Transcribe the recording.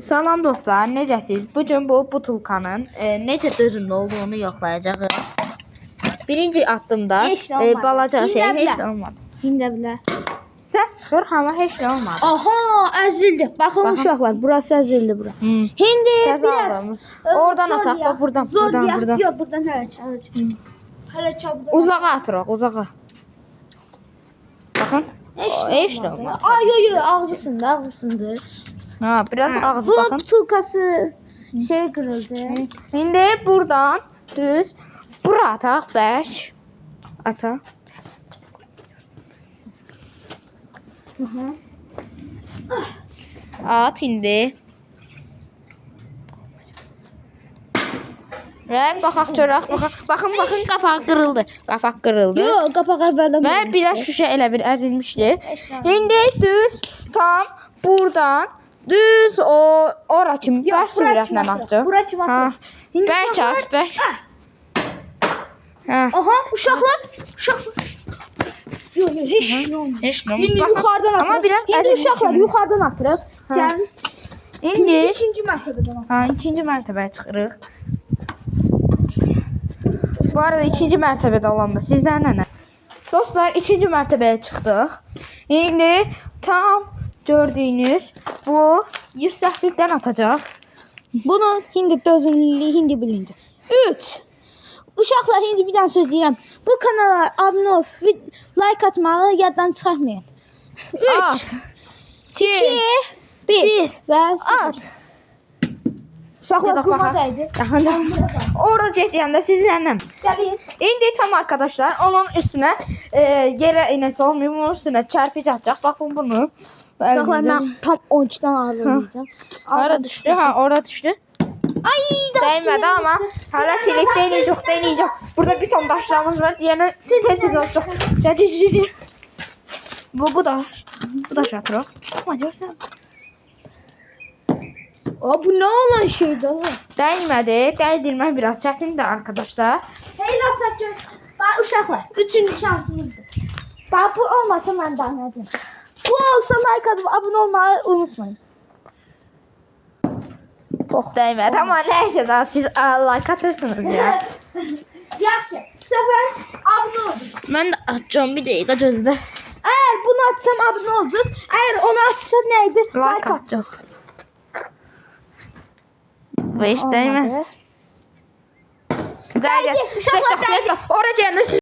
Salam dostlar, necəsiz? Bugün bu butulkanın necə dözümlü olduğunu yoxlayacağıq. Birinci addımda balaca şey heç nə olmadı. Hində bilər. Səs çıxır, amma heç nə olmadı. Aha, əzildi. Baxın uşaqlar, burası əzildi bura. Hindi biraz. Oradan ataq, bax buradan. Yox, buradan hələ çalacaq. Hələ çabuk. Uzağa atırıq, uzağa. Baxın. Heç nə olmadı. Ay, ağzısındır. Ha, biraz ağzı Bu baxın. butulkası şey kırıldı. İndi buradan düz bura ataq, bərk. Ataq. At indi. Və baxaq görək, baxaq. Baxın qapağı qırıldı. Qapaq qırıldı. Yox, qapaq əvvəldən. Və biraz şüşə elə bir əzilmişdi. İndi düz tam buradan düz ora kimi bərk sürətlə atacaq. Bura kimi atacaq. Bərk at, bərk. Aha, uşaqlar. Yox, heç nə olmur. Heç nə olmur. İndi yuxarıdan atırıq. Amma biraz İndi uşaqlar yuxarıdan atırıq. Gəlin. İndi İkinci mərtəbədən atırıq. ikinci mərtəbəyə çıxırıq. Bu arada ikinci mərtəbədə olanda sizlərlə nə? Dostlar, ikinci mərtəbəyə çıxdıq. İndi tam gördüyünüz bu yüksəklikdən atacaq. Bunun hindi dözümlülüyü, hindi bilinci. 3. Uşaqlar, hindi bir dənə söz deyirəm. Bu kanala abunə olub, like atmağı yaddan çıxarmayın. 3, 2, 1 və At. uşaqlar quma dəydi. Orada getdiyəndə sizlərlə. Gəlin. İndi tam arkadaşlar onun üstünə yerə inəsi olmayıb, onun üstünə çərpic atacaq. Baxın bunu. Uşaqlar, mən tam 12-dən ağırlayacağım. Ora düşdü, ora düşdü. Ay, Dəymədi amma hələ çelik deneyəcək. Burada bir ton daşlarımız var. Deyəni tez olacaq. Gəl. Bu daş atırıq. Amma görsən. Bu nə olan şeydir o? Dəymədi. Dəydirmək biraz çətindir arkadaşlar. Heyla saçın. Bax uşaqlar, 3-cü şansımızdır. Bax bu olmasa mən daha nə deyim. Bu olsa like atıp abone olmayı unutmayın. Dəymədi amma nəysə daha siz like atırsınız ya. Yaxşı. Bu səfər abone olun. Mən də atacağım bir dəqiqə gözlə. Eğer bunu atsam abone oldunuz. Eğer onu atsa neydi? Like atacağız. Bu iş değmez. Dəydi. Oraya gəlin.